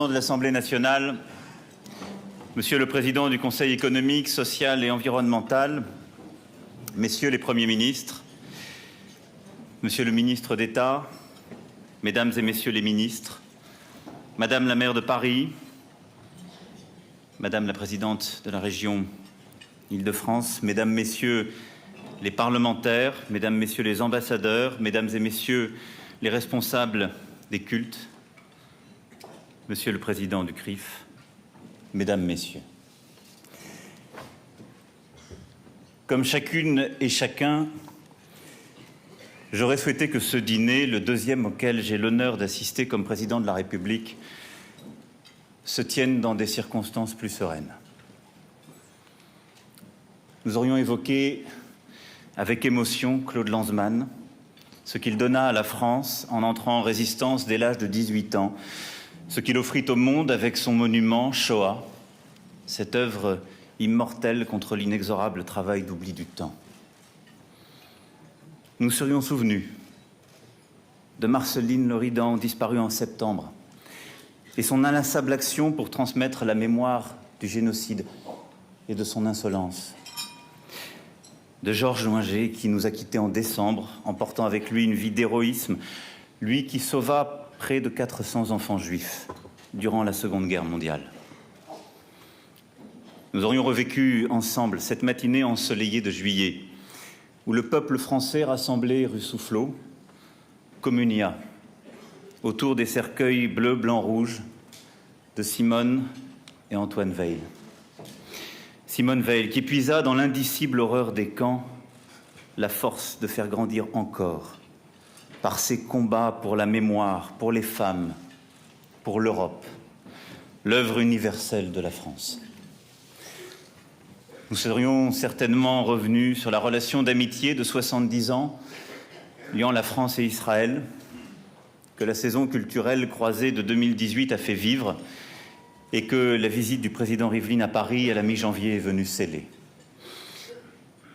De l'Assemblée nationale, Monsieur le Président du Conseil économique, social et environnemental, Messieurs les Premiers ministres, Monsieur le ministre d'État, Mesdames et Messieurs les ministres, Madame la maire de Paris, Madame la présidente de la région Île-de-France, Mesdames, Messieurs les parlementaires, Mesdames, Messieurs les ambassadeurs, Mesdames et Messieurs les responsables des cultes, Monsieur le Président du CRIF, Mesdames, Messieurs. Comme chacune et chacun, j'aurais souhaité que ce dîner, le deuxième auquel j'ai l'honneur d'assister comme Président de la République, se tienne dans des circonstances plus sereines. Nous aurions évoqué avec émotion Claude Lanzmann, ce qu'il donna à la France en entrant en résistance dès l'âge de 18 ans, ce qu'il offrit au monde avec son monument Shoah, cette œuvre immortelle contre l'inexorable travail d'oubli du temps. Nous serions souvenus de Marceline Loridan, disparue en septembre, et son inlassable action pour transmettre la mémoire du génocide et de son insolence. De Georges Loinger, qui nous a quittés en décembre, emportant avec lui une vie d'héroïsme, lui qui sauva près de 400 enfants juifs durant la Seconde Guerre mondiale. Nous aurions revécu ensemble cette matinée ensoleillée de juillet, où le peuple français rassemblé rue Soufflot communia autour des cercueils bleu, blanc, rouge de Simone et Antoine Veil. Simone Veil, qui puisa dans l'indicible horreur des camps la force de faire grandir encore, par ses combats pour la mémoire, pour les femmes, pour l'Europe, l'œuvre universelle de la France. Nous serions certainement revenus sur la relation d'amitié de 70 ans liant la France et Israël, que la saison culturelle croisée de 2018 a fait vivre et que la visite du président Rivlin à Paris à la mi-janvier est venue sceller.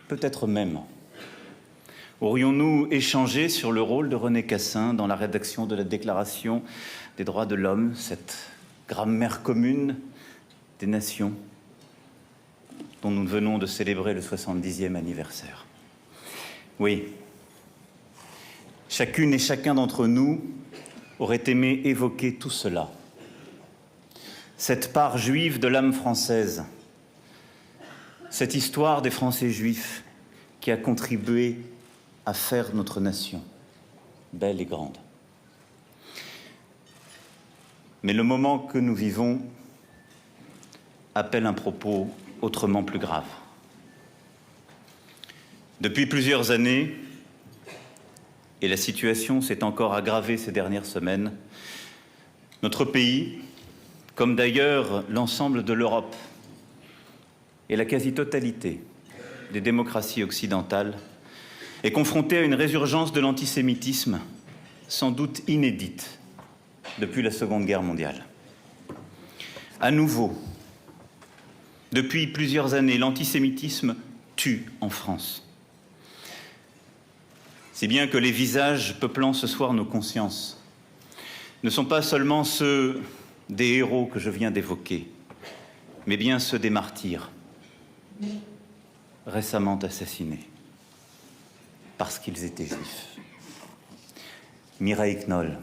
Peut-être même aurions-nous échangé sur le rôle de René Cassin dans la rédaction de la Déclaration des droits de l'homme, cette grammaire commune des nations dont nous venons de célébrer le 70e anniversaire. Oui, chacune et chacun d'entre nous aurait aimé évoquer tout cela. Cette part juive de l'âme française, cette histoire des Français juifs qui a contribué à faire notre nation belle et grande. Mais le moment que nous vivons appelle un propos autrement plus grave. Depuis plusieurs années, et la situation s'est encore aggravée ces dernières semaines, notre pays, comme d'ailleurs l'ensemble de l'Europe et la quasi-totalité des démocraties occidentales, est confronté à une résurgence de l'antisémitisme sans doute inédite depuis la Seconde Guerre mondiale. À nouveau, depuis plusieurs années, l'antisémitisme tue en France. Si bien que les visages peuplant ce soir nos consciences ne sont pas seulement ceux des héros que je viens d'évoquer, mais bien ceux des martyrs récemment assassinés parce qu'ils étaient juifs. Mireille Knoll,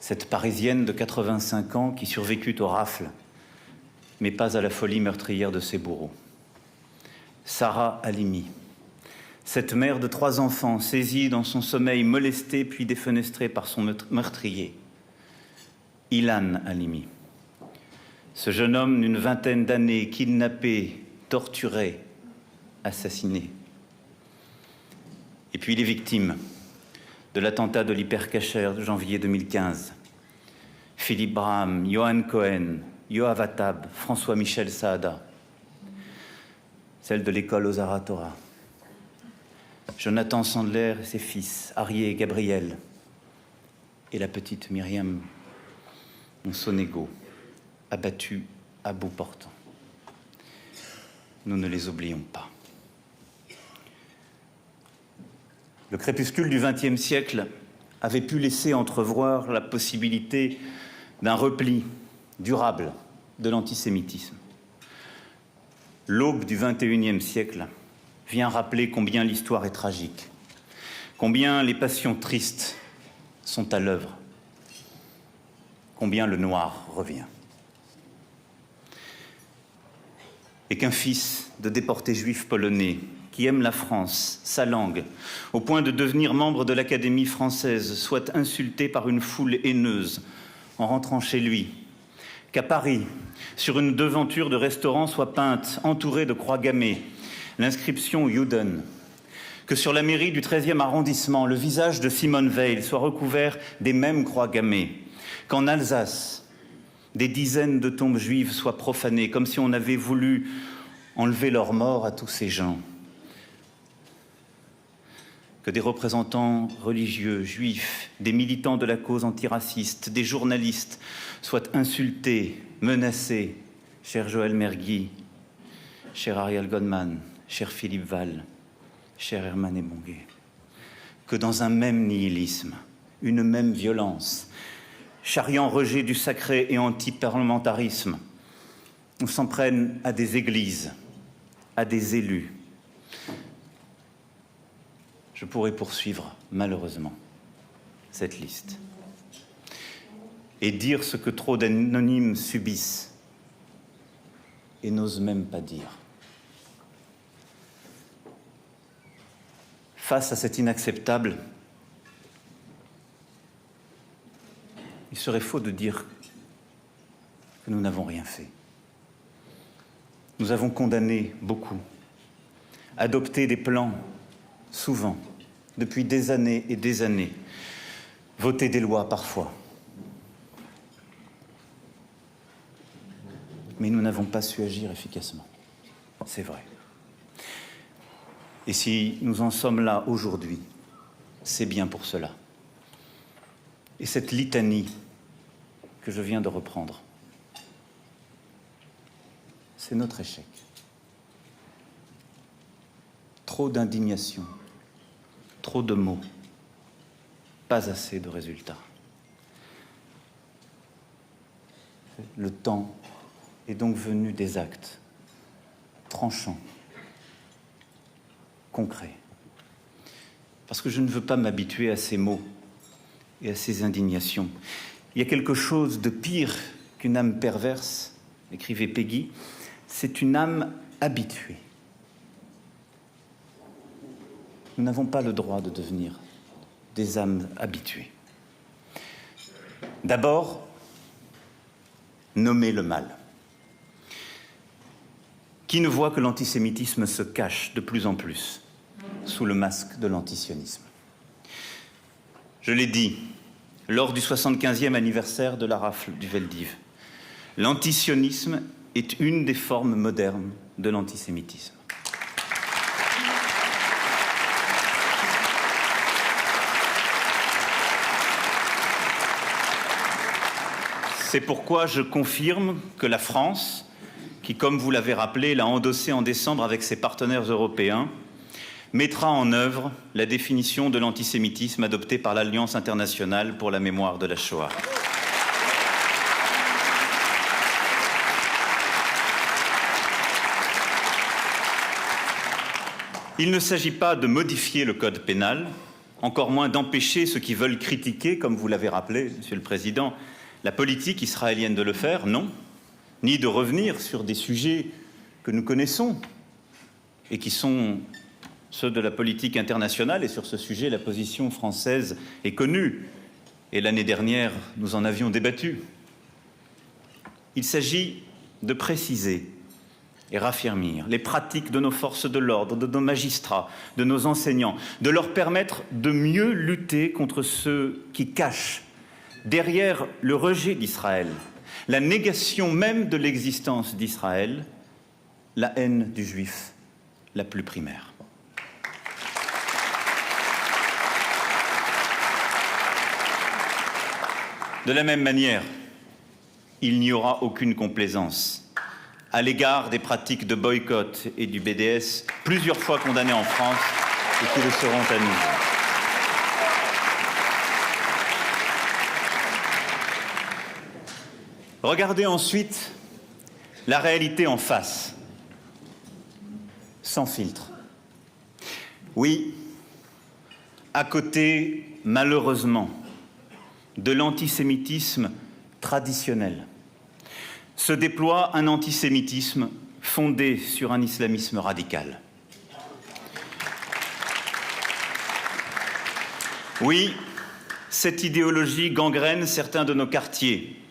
cette Parisienne de 85 ans qui survécut aux rafles, mais pas à la folie meurtrière de ses bourreaux. Sarah Halimi, cette mère de 3 enfants, saisie dans son sommeil, molestée puis défenestrée par son meurtrier. Ilan Halimi, ce jeune homme d'une vingtaine d'années, kidnappé, torturé, assassiné. Et puis les victimes de l'attentat de l'Hypercacher de janvier 2015. Philippe Braham, Johan Cohen, Yoav Attab, François-Michel Saada. Celle de l'école Ozara Torah. Jonathan Sandler et ses fils, Arié et Gabriel. Et la petite Myriam Monsonego, abattue à bout portant. Nous ne les oublions pas. Le crépuscule du XXe siècle avait pu laisser entrevoir la possibilité d'un repli durable de l'antisémitisme. L'aube du XXIe siècle vient rappeler combien l'histoire est tragique, combien les passions tristes sont à l'œuvre, combien le noir revient. Et qu'un fils de déporté juif polonais qui aime la France, sa langue, au point de devenir membre de l'Académie française, soit insulté par une foule haineuse en rentrant chez lui, qu'à Paris, sur une devanture de restaurant, soit peinte, entourée de croix gammées, l'inscription Juden, que sur la mairie du 13e arrondissement, le visage de Simone Veil soit recouvert des mêmes croix gammées, qu'en Alsace, des dizaines de tombes juives soient profanées, comme si on avait voulu enlever leur mort à tous ces gens, que des représentants religieux, juifs, des militants de la cause antiraciste, des journalistes soient insultés, menacés, cher Joël Mergui, cher Ariel Goldman, cher Philippe Val, cher Herman Ebongué, que dans un même nihilisme, une même violence, charriant rejet du sacré et anti-parlementarisme, on s'en prenne à des églises, à des élus. Je pourrais poursuivre, malheureusement, cette liste et dire ce que trop d'anonymes subissent et n'osent même pas dire. Face à cet inacceptable, il serait faux de dire que nous n'avons rien fait. Nous avons condamné beaucoup, adopté des plans, souvent, depuis des années et des années, voté des lois parfois. Mais nous n'avons pas su agir efficacement, c'est vrai. Et si nous en sommes là aujourd'hui, c'est bien pour cela. Et cette litanie que je viens de reprendre, c'est notre échec. Trop d'indignation, trop de mots, pas assez de résultats. Le temps est donc venu des actes tranchants, concrets. Parce que je ne veux pas m'habituer à ces mots et à ces indignations. Il y a quelque chose de pire qu'une âme perverse, écrivait Peggy, c'est une âme habituée. Nous n'avons pas le droit de devenir des âmes habituées. D'abord, nommer le mal. Qui ne voit que l'antisémitisme se cache de plus en plus sous le masque de l'antisionisme? Je l'ai dit lors du 75e anniversaire de la rafle du Veldiv, l'antisionisme est une des formes modernes de l'antisémitisme. C'est pourquoi je confirme que la France, qui, comme vous l'avez rappelé, l'a endossé en décembre avec ses partenaires européens, mettra en œuvre la définition de l'antisémitisme adoptée par l'Alliance internationale pour la mémoire de la Shoah. Il ne s'agit pas de modifier le code pénal, encore moins d'empêcher ceux qui veulent critiquer, comme vous l'avez rappelé, Monsieur le Président, la politique israélienne de le faire, non, ni de revenir sur des sujets que nous connaissons et qui sont ceux de la politique internationale. Et sur ce sujet, la position française est connue. Et l'année dernière, nous en avions débattu. Il s'agit de préciser et raffermir les pratiques de nos forces de l'ordre, de nos magistrats, de nos enseignants, de leur permettre de mieux lutter contre ceux qui cachent derrière le rejet d'Israël, la négation même de l'existence d'Israël, la haine du juif la plus primaire. De la même manière, il n'y aura aucune complaisance à l'égard des pratiques de boycott et du BDS, plusieurs fois condamnées en France et qui le seront à nouveau. Regardez ensuite la réalité en face, sans filtre. Oui, à côté, malheureusement, de l'antisémitisme traditionnel, se déploie un antisémitisme fondé sur un islamisme radical. Oui, cette idéologie gangrène certains de nos quartiers,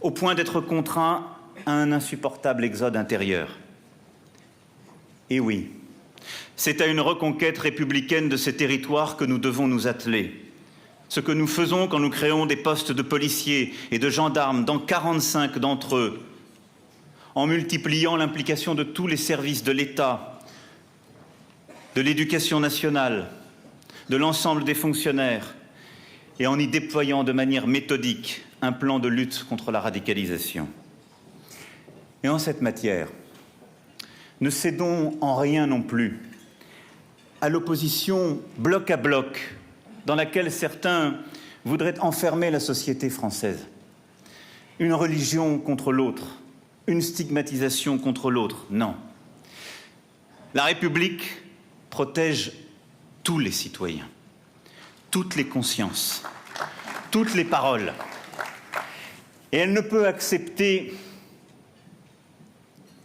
au point d'être contraints à un insupportable exode intérieur. Et oui, c'est à une reconquête républicaine de ces territoires que nous devons nous atteler. Ce que nous faisons quand nous créons des postes de policiers et de gendarmes dans 45 d'entre eux, en multipliant l'implication de tous les services de l'État, de l'éducation nationale, de l'ensemble des fonctionnaires, et en y déployant de manière méthodique un plan de lutte contre la radicalisation. Et en cette matière, ne cédons en rien non plus à l'opposition bloc à bloc dans laquelle certains voudraient enfermer la société française. Une religion contre l'autre, une stigmatisation contre l'autre, non. La République protège tous les citoyens, toutes les consciences, toutes les paroles. Et elle ne peut accepter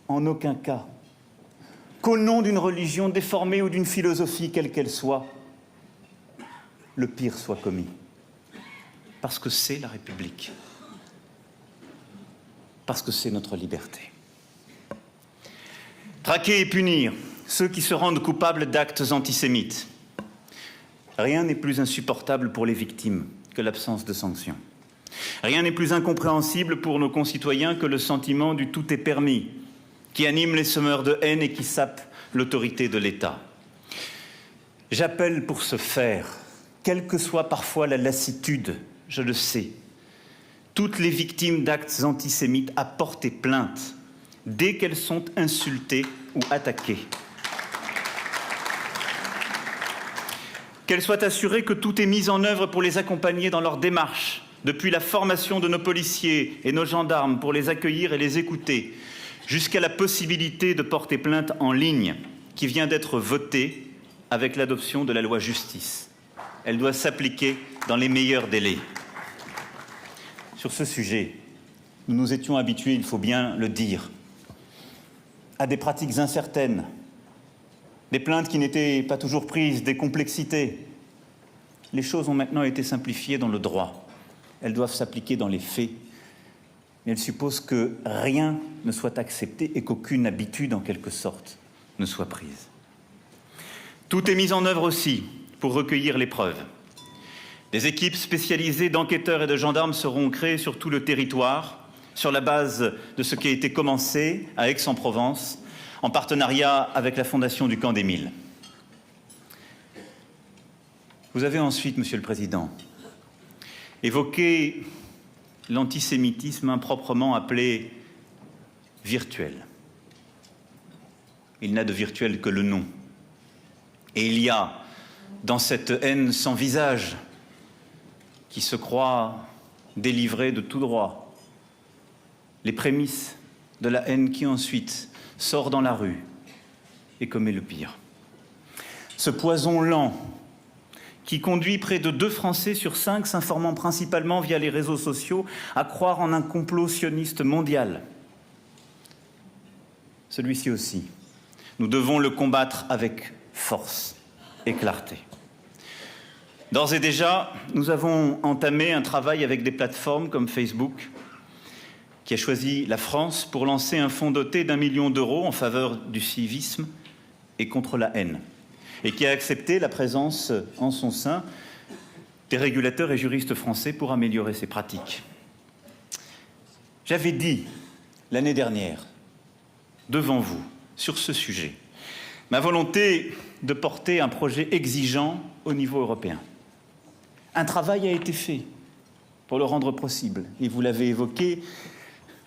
en aucun cas qu'au nom d'une religion déformée ou d'une philosophie quelle qu'elle soit, le pire soit commis. Parce que c'est la République. Parce que c'est notre liberté. Traquer et punir ceux qui se rendent coupables d'actes antisémites. Rien n'est plus insupportable pour les victimes que l'absence de sanctions. Rien n'est plus incompréhensible pour nos concitoyens que le sentiment du tout est permis, qui anime les semeurs de haine et qui sape l'autorité de l'État. J'appelle pour ce faire, quelle que soit parfois la lassitude, je le sais, toutes les victimes d'actes antisémites à porter plainte dès qu'elles sont insultées ou attaquées. Qu'elles soient assurées que tout est mis en œuvre pour les accompagner dans leur démarche, depuis la formation de nos policiers et nos gendarmes pour les accueillir et les écouter, jusqu'à la possibilité de porter plainte en ligne, qui vient d'être votée avec l'adoption de la loi justice. Elle doit s'appliquer dans les meilleurs délais. Sur ce sujet, nous nous étions habitués, il faut bien le dire, à des pratiques incertaines, des plaintes qui n'étaient pas toujours prises, des complexités. Les choses ont maintenant été simplifiées dans le droit. Elles doivent s'appliquer dans les faits. Mais elles supposent que rien ne soit accepté et qu'aucune habitude, en quelque sorte, ne soit prise. Tout est mis en œuvre aussi pour recueillir les preuves. Des équipes spécialisées d'enquêteurs et de gendarmes seront créées sur tout le territoire, sur la base de ce qui a été commencé à Aix-en-Provence, en partenariat avec la Fondation du Camp des Milles. Vous avez ensuite, Monsieur le Président, évoqué l'antisémitisme improprement appelé virtuel. Il n'a de virtuel que le nom. Et il y a, dans cette haine sans visage, qui se croit délivrée de tout droit, les prémices de la haine qui ensuite sort dans la rue et commet le pire. Ce poison lent qui conduit près de 2 Français sur 5, s'informant principalement via les réseaux sociaux, à croire en un complot sioniste mondial. Celui-ci aussi, nous devons le combattre avec force et clarté. D'ores et déjà, nous avons entamé un travail avec des plateformes comme Facebook, qui a choisi la France pour lancer un fonds doté d'1 million d'euros en faveur du civisme et contre la haine, et qui a accepté la présence en son sein des régulateurs et juristes français pour améliorer ces pratiques. J'avais dit l'année dernière, devant vous, sur ce sujet, ma volonté de porter un projet exigeant au niveau européen. Un travail a été fait pour le rendre possible, et vous l'avez évoqué,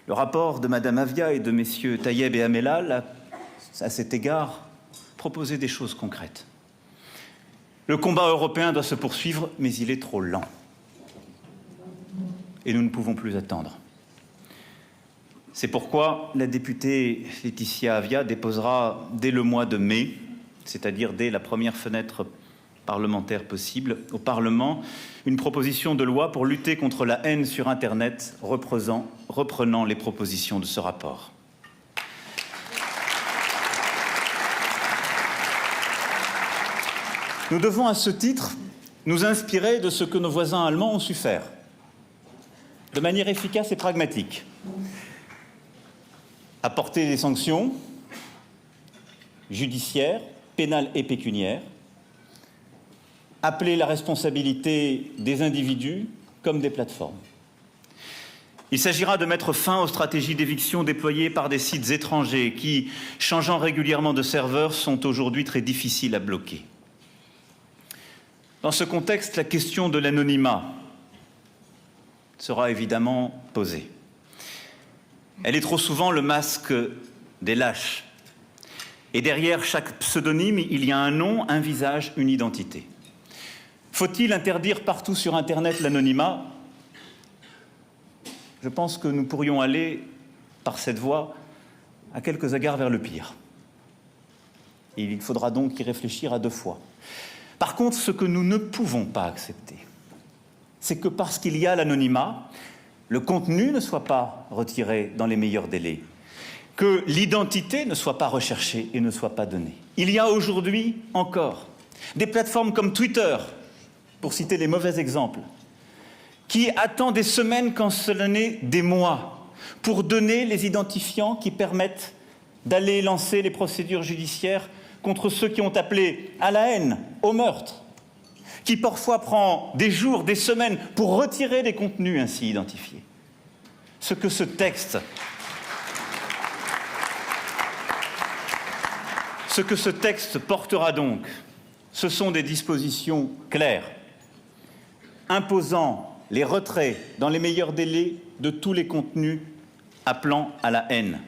le rapport de Madame Avia et de messieurs Tayeb et Amellal a, à cet égard, proposé des choses concrètes. Le combat européen doit se poursuivre, mais il est trop lent. Et nous ne pouvons plus attendre. C'est pourquoi la députée Laetitia Avia déposera dès le mois de mai, c'est-à-dire dès la première fenêtre parlementaire possible, au Parlement, une proposition de loi pour lutter contre la haine sur Internet, reprenant les propositions de ce rapport. Nous devons à ce titre nous inspirer de ce que nos voisins allemands ont su faire, de manière efficace et pragmatique. Apporter des sanctions judiciaires, pénales et pécuniaires, appeler la responsabilité des individus comme des plateformes. Il s'agira de mettre fin aux stratégies d'éviction déployées par des sites étrangers qui, changeant régulièrement de serveur, sont aujourd'hui très difficiles à bloquer. Dans ce contexte, la question de l'anonymat sera évidemment posée. Elle est trop souvent le masque des lâches. Et derrière chaque pseudonyme, il y a un nom, un visage, une identité. Faut-il interdire partout sur Internet l'anonymat? Je pense que nous pourrions aller, par cette voie, à quelques égards vers le pire. Et il faudra donc y réfléchir à deux fois. Par contre, ce que nous ne pouvons pas accepter, c'est que parce qu'il y a l'anonymat, le contenu ne soit pas retiré dans les meilleurs délais, que l'identité ne soit pas recherchée et ne soit pas donnée. Il y a aujourd'hui encore des plateformes comme Twitter, pour citer les mauvais exemples, qui attend des semaines, quand cela n'est des mois, pour donner les identifiants qui permettent d'aller lancer les procédures judiciaires contre ceux qui ont appelé à la haine, au meurtre, qui parfois prend des jours, des semaines pour retirer des contenus ainsi identifiés. Ce que ce texte portera donc, ce sont des dispositions claires, imposant les retraits dans les meilleurs délais de tous les contenus appelant à la haine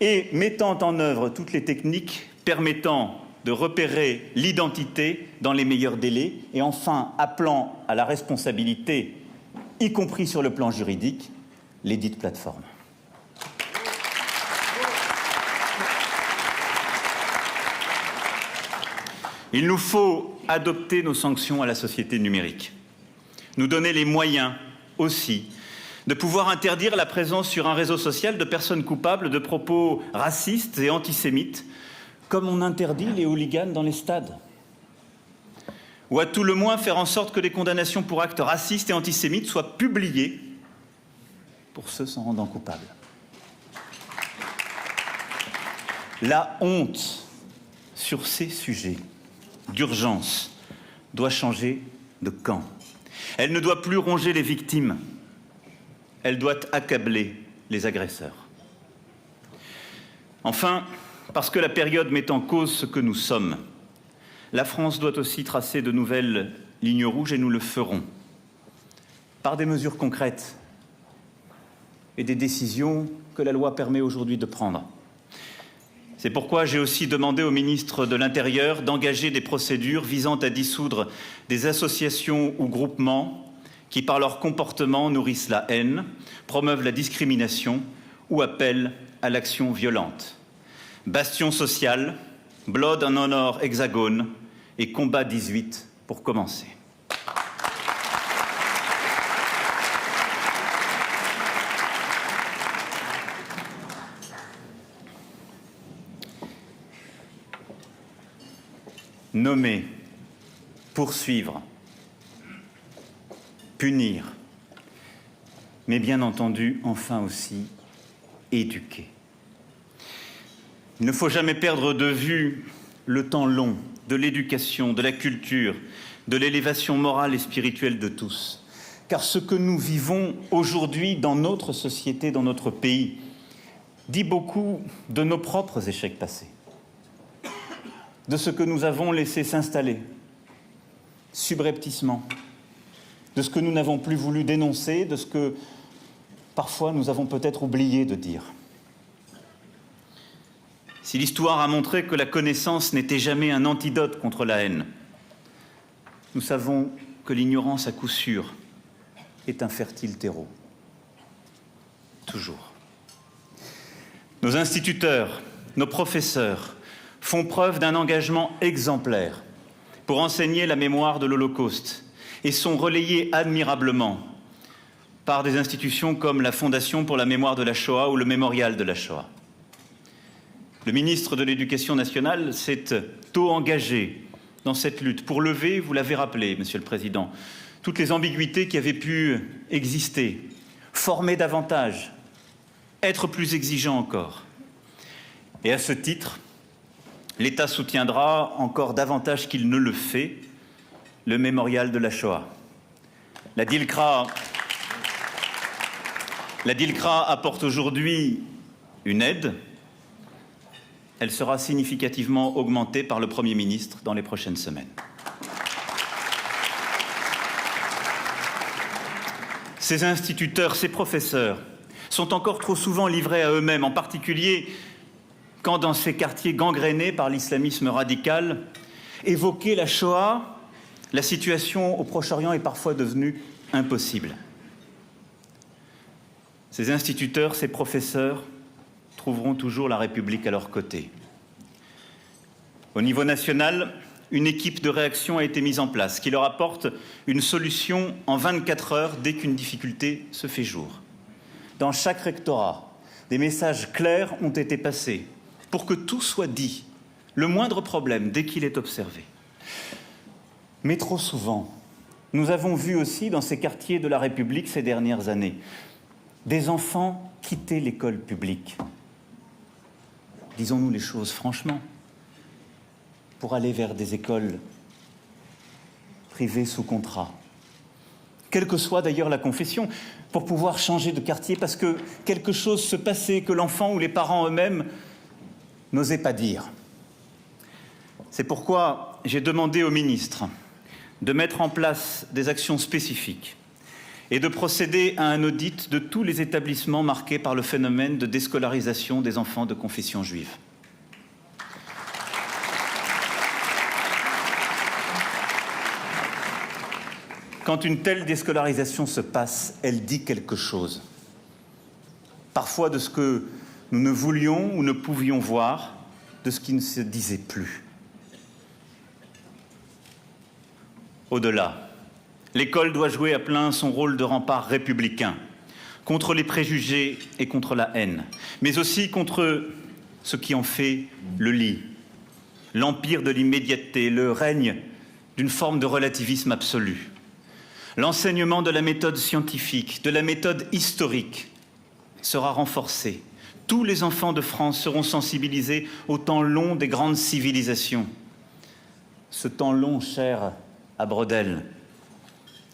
et mettant en œuvre toutes les techniques permettant de repérer l'identité dans les meilleurs délais et enfin appelant à la responsabilité, y compris sur le plan juridique, les dites plateformes. Il nous faut adopter nos sanctions à la société numérique, nous donner les moyens aussi de pouvoir interdire la présence sur un réseau social de personnes coupables de propos racistes et antisémites, comme on interdit les hooligans dans les stades. Ou à tout le moins faire en sorte que les condamnations pour actes racistes et antisémites soient publiées pour ceux s'en rendant coupables. La honte sur ces sujets d'urgence doit changer de camp. Elle ne doit plus ronger les victimes, elle doit accabler les agresseurs. Enfin, parce que la période met en cause ce que nous sommes, la France doit aussi tracer de nouvelles lignes rouges et nous le ferons par des mesures concrètes et des décisions que la loi permet aujourd'hui de prendre. C'est pourquoi j'ai aussi demandé au ministre de l'Intérieur d'engager des procédures visant à dissoudre des associations ou groupements qui, par leur comportement, nourrissent la haine, promeuvent la discrimination ou appellent à l'action violente. Bastion social, Blood and Honor Hexagone et Combat 18 pour commencer. Nommer, poursuivre, punir, mais bien entendu, enfin aussi, éduquer. Il ne faut jamais perdre de vue le temps long de l'éducation, de la culture, de l'élévation morale et spirituelle de tous. Car ce que nous vivons aujourd'hui dans notre société, dans notre pays, dit beaucoup de nos propres échecs passés, de ce que nous avons laissé s'installer subrepticement, de ce que nous n'avons plus voulu dénoncer, de ce que parfois nous avons peut-être oublié de dire. Si l'histoire a montré que la connaissance n'était jamais un antidote contre la haine, nous savons que l'ignorance à coup sûr est un fertile terreau. Toujours. Nos instituteurs, nos professeurs font preuve d'un engagement exemplaire pour enseigner la mémoire de l'Holocauste et sont relayés admirablement par des institutions comme la Fondation pour la mémoire de la Shoah ou le Mémorial de la Shoah. Le ministre de l'Éducation nationale s'est tôt engagé dans cette lutte pour lever, vous l'avez rappelé, Monsieur le Président, toutes les ambiguïtés qui avaient pu exister, former davantage, être plus exigeant encore. Et à ce titre, l'État soutiendra encore davantage qu'il ne le fait le Mémorial de la Shoah. La DILCRA apporte aujourd'hui une aide. Elle sera significativement augmentée par le Premier ministre dans les prochaines semaines. Ces instituteurs, ces professeurs sont encore trop souvent livrés à eux-mêmes, en particulier quand dans ces quartiers gangrénés par l'islamisme radical, évoquer la Shoah, la situation au Proche-Orient est parfois devenue impossible. Ces instituteurs, ces professeurs trouveront toujours la République à leur côté. Au niveau national, une équipe de réaction a été mise en place qui leur apporte une solution en 24 heures dès qu'une difficulté se fait jour. Dans chaque rectorat, des messages clairs ont été passés pour que tout soit dit, le moindre problème dès qu'il est observé. Mais trop souvent, nous avons vu aussi dans ces quartiers de la République ces dernières années des enfants quitter l'école publique. Disons-nous les choses franchement, pour aller vers des écoles privées sous contrat, quelle que soit d'ailleurs la confession, pour pouvoir changer de quartier parce que quelque chose se passait que l'enfant ou les parents eux-mêmes n'osaient pas dire. C'est pourquoi j'ai demandé au ministre de mettre en place des actions spécifiques et de procéder à un audit de tous les établissements marqués par le phénomène de déscolarisation des enfants de confession juive. Quand une telle déscolarisation se passe, elle dit quelque chose. Parfois de ce que nous ne voulions ou ne pouvions voir, de ce qui ne se disait plus. Au-delà, l'école doit jouer à plein son rôle de rempart républicain, contre les préjugés et contre la haine, mais aussi contre ce qui en fait le lit, l'empire de l'immédiateté, le règne d'une forme de relativisme absolu. L'enseignement de la méthode scientifique, de la méthode historique sera renforcé. Tous les enfants de France seront sensibilisés au temps long des grandes civilisations. Ce temps long cher à Brodel,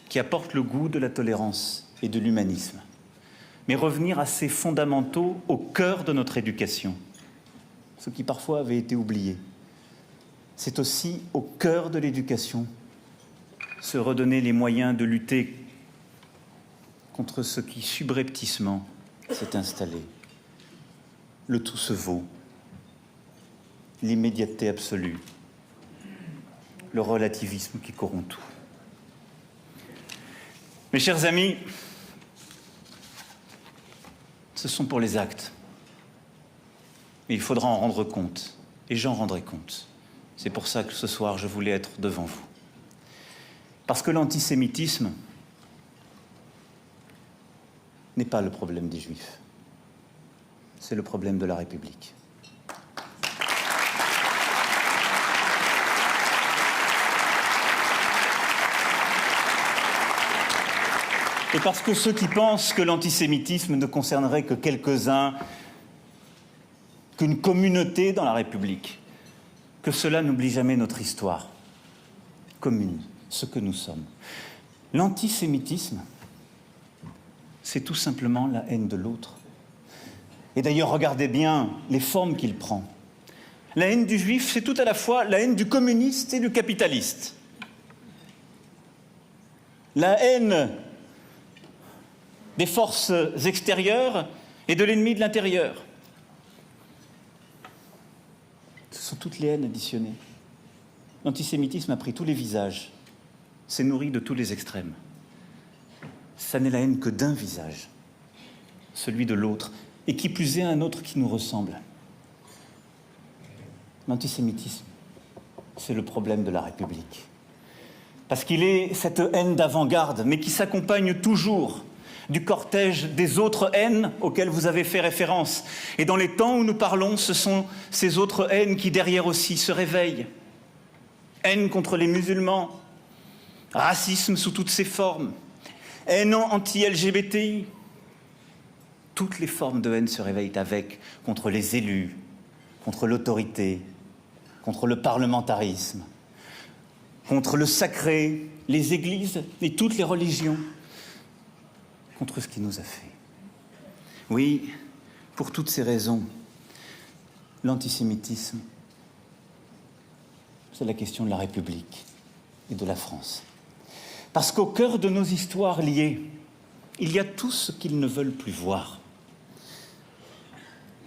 qui apporte le goût de la tolérance et de l'humanisme. Mais revenir à ces fondamentaux au cœur de notre éducation, ce qui parfois avait été oublié. C'est aussi au cœur de l'éducation se redonner les moyens de lutter contre ce qui subrepticement s'est installé. Le tout se vaut, l'immédiateté absolue, le relativisme qui corrompt tout. Mes chers amis, ce sont pour les actes. Mais il faudra en rendre compte, et j'en rendrai compte. C'est pour ça que ce soir, je voulais être devant vous. Parce que l'antisémitisme n'est pas le problème des Juifs. C'est le problème de la République. Et parce que ceux qui pensent que l'antisémitisme ne concernerait que quelques-uns, qu'une communauté dans la République, que cela n'oublie jamais notre histoire commune, ce que nous sommes. L'antisémitisme, c'est tout simplement la haine de l'autre. Et d'ailleurs, regardez bien les formes qu'il prend. La haine du juif, c'est tout à la fois la haine du communiste et du capitaliste. La haine des forces extérieures et de l'ennemi de l'intérieur. Ce sont toutes les haines additionnées. L'antisémitisme a pris tous les visages, s'est nourri de tous les extrêmes. Ça n'est la haine que d'un visage, celui de l'autre. et qui plus est un autre qui nous ressemble. L'antisémitisme, c'est le problème de la République. Parce qu'il est cette haine d'avant-garde, mais qui s'accompagne toujours du cortège des autres haines auxquelles vous avez fait référence. Et dans les temps où nous parlons, ce sont ces autres haines qui derrière aussi se réveillent. Haine contre les musulmans, racisme sous toutes ses formes, haine anti-LGBTI. Toutes les formes de haine se réveillent avec, contre les élus, contre l'autorité, contre le parlementarisme, contre le sacré, les églises et toutes les religions, contre ce qui nous a fait. Oui, pour toutes ces raisons, l'antisémitisme, c'est la question de la République et de la France. Parce qu'au cœur de nos histoires liées, il y a tout ce qu'ils ne veulent plus voir.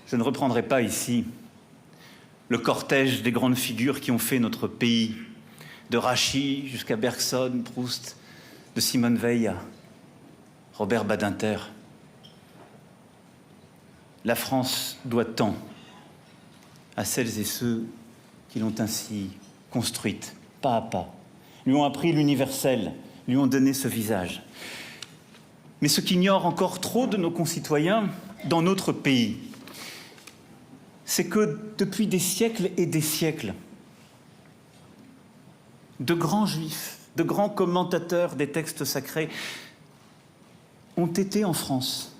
Je ne reprendrai pas ici le cortège des grandes figures qui ont fait notre pays, de Rachy jusqu'à Bergson, Proust, de Simone Veil à Robert Badinter. La France doit tant à celles et ceux qui l'ont ainsi construite, pas à pas, lui ont appris l'universel, lui ont donné ce visage. Mais ce qu'ignorent encore trop de nos concitoyens dans notre pays, c'est que depuis des siècles et des siècles, de grands juifs, de grands commentateurs des textes sacrés ont été en France,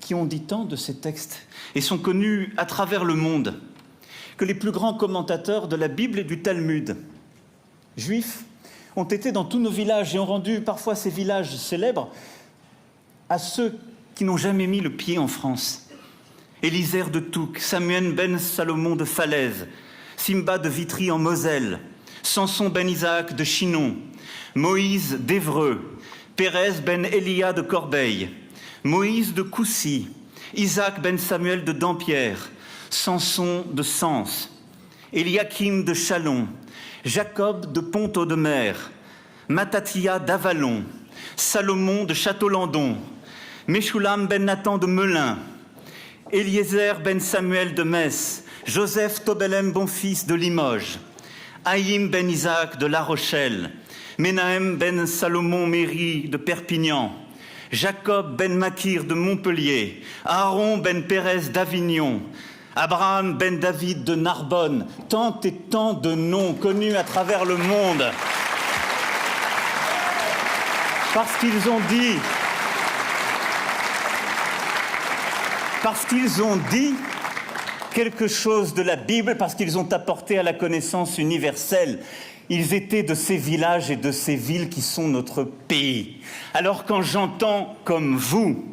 qui ont dit tant de ces textes et sont connus à travers le monde, que les plus grands commentateurs de la Bible et du Talmud, juifs, ont été dans tous nos villages et ont rendu parfois ces villages célèbres à ceux qui n'ont jamais mis le pied en France. Élisère de Touques, Samuel ben Salomon de Falaise, Simba de Vitry en Moselle, Samson ben Isaac de Chinon, Moïse d'Évreux, Pérez ben Elia de Corbeil, Moïse de Coucy, Isaac ben Samuel de Dampierre, Samson de Sens, Eliakim de Châlons, Jacob de Pont-Audemer, Matathia d'Avalon, Salomon de Château-Landon, Meshulam ben Nathan de Melun, Eliezer ben Samuel de Metz, Joseph Tobelem Bonfils de Limoges, Haïm ben Isaac de La Rochelle, Menahem ben Salomon Méry de Perpignan, Jacob ben Makir de Montpellier, Aaron ben Pérez d'Avignon, Abraham ben David de Narbonne, tant et tant de noms connus à travers le monde. Parce qu'ils ont dit quelque chose de la Bible, parce qu'ils ont apporté à la connaissance universelle. Ils étaient de ces villages et de ces villes qui sont notre pays. Alors quand j'entends comme vous,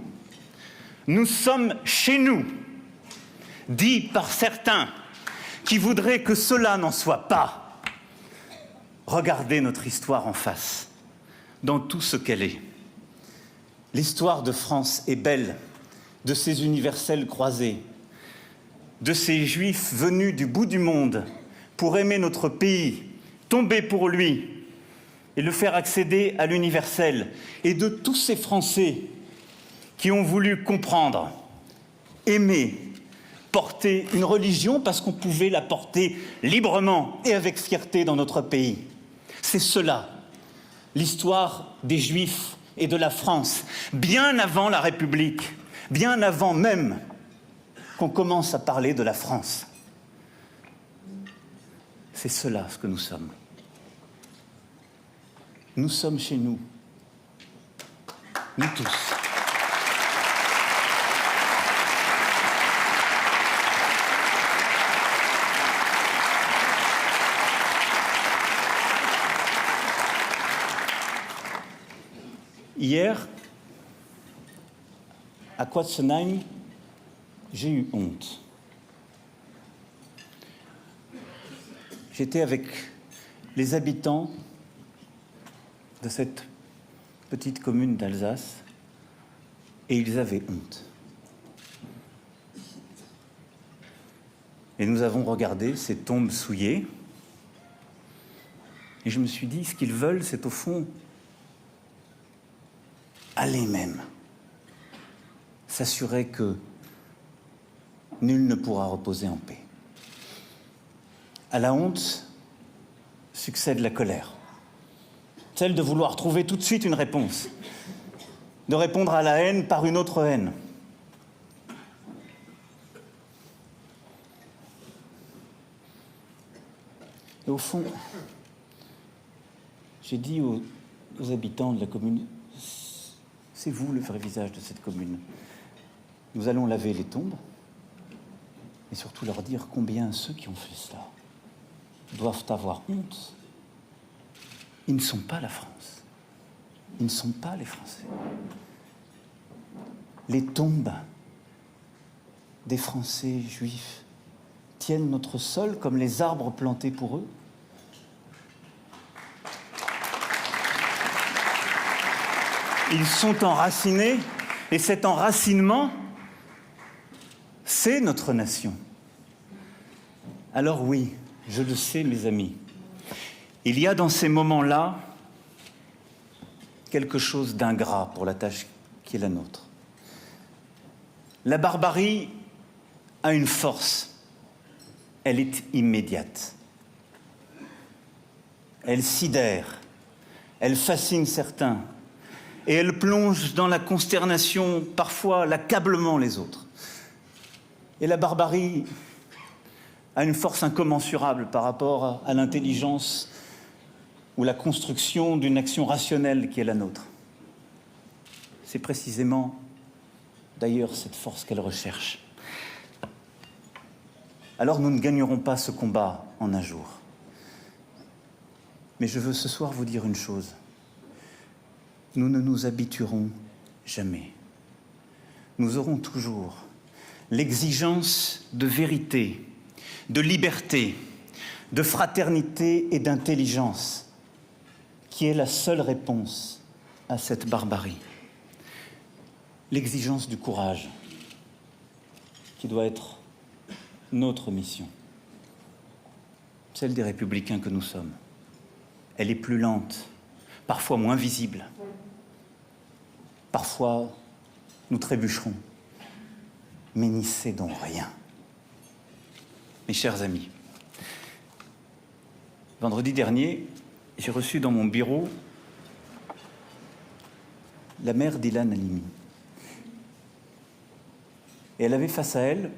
nous sommes chez nous, dit par certains qui voudraient que cela n'en soit pas, regardez notre histoire en face, dans tout ce qu'elle est. L'histoire de France est belle, de ces universels croisés, de ces juifs venus du bout du monde pour aimer notre pays, tomber pour lui et le faire accéder à l'universel, et de tous ces Français qui ont voulu comprendre, aimer, porter une religion parce qu'on pouvait la porter librement et avec fierté dans notre pays. C'est cela, l'histoire des Juifs et de la France, bien avant la République, bien avant même qu'on commence à parler de la France. C'est cela ce que nous sommes. Nous sommes chez nous, nous tous. Hier, à Quatsenheim, j'ai eu honte. J'étais avec les habitants de cette petite commune d'Alsace et ils avaient honte. Et nous avons regardé ces tombes souillées et je me suis dit, ce qu'ils veulent, c'est au fond aller même s'assurer que nul ne pourra reposer en paix. À la honte succède la colère, celle de vouloir trouver tout de suite une réponse, de répondre à la haine par une autre haine. Et au fond, j'ai dit aux habitants de la commune, c'est vous le vrai visage de cette commune. Nous allons laver les tombes et surtout leur dire combien ceux qui ont fait cela doivent avoir honte. Ils ne sont pas la France. Ils ne sont pas les Français. Les tombes des Français juifs tiennent notre sol comme les arbres plantés pour eux. Ils sont enracinés, et cet enracinement, c'est notre nation. Alors oui, je le sais, mes amis, il y a dans ces moments-là quelque chose d'ingrat pour la tâche qui est la nôtre. La barbarie a une force, elle est immédiate. Elle sidère, elle fascine certains, et elle plonge dans la consternation, parfois l'accablement les autres. Et la barbarie a une force incommensurable par rapport à l'intelligence ou la construction d'une action rationnelle qui est la nôtre. C'est précisément, d'ailleurs, cette force qu'elle recherche. Alors nous ne gagnerons pas ce combat en un jour. Mais je veux ce soir vous dire une chose. Nous ne nous habituerons jamais. Nous aurons toujours l'exigence de vérité, de liberté, de fraternité et d'intelligence, qui est la seule réponse à cette barbarie. L'exigence du courage, qui doit être notre mission, celle des républicains que nous sommes. Elle est plus lente, parfois moins visible. Parfois, nous trébucherons, mais n'y cédons rien. Mes chers amis, vendredi dernier, j'ai reçu dans mon bureau la mère d'Ilan Halimi. Et elle avait face à elle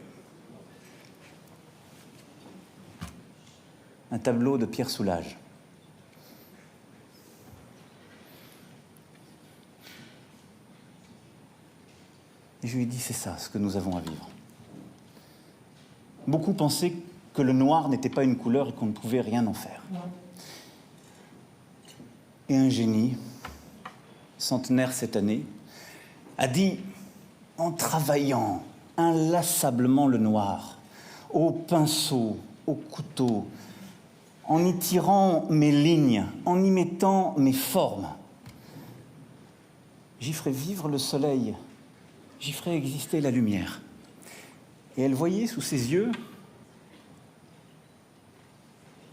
un tableau de Pierre Soulages. Et je lui ai dit, c'est ça, ce que nous avons à vivre. Beaucoup pensaient que le noir n'était pas une couleur et qu'on ne pouvait rien en faire. Et un génie, centenaire cette année, a dit, en travaillant inlassablement le noir, au pinceau, au couteau, en y tirant mes lignes, en y mettant mes formes, j'y ferai vivre le soleil, j'y ferai exister la lumière. Et elle voyait sous ses yeux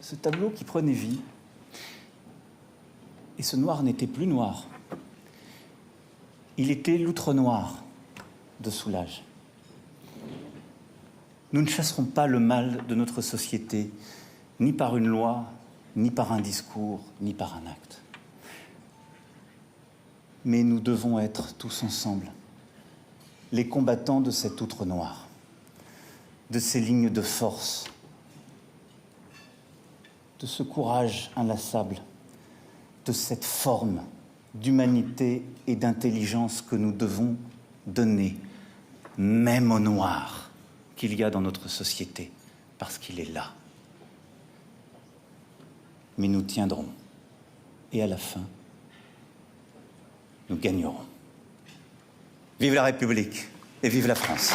ce tableau qui prenait vie. Et ce noir n'était plus noir. Il était l'outre-noir de Soulages. Nous ne chasserons pas le mal de notre société, ni par une loi, ni par un discours, ni par un acte. Mais nous devons être tous ensemble les combattants de cet outre noir, de ces lignes de force, de ce courage inlassable, de cette forme d'humanité et d'intelligence que nous devons donner, même au noir qu'il y a dans notre société, parce qu'il est là. Mais nous tiendrons, et à la fin, nous gagnerons. Vive la République et vive la France.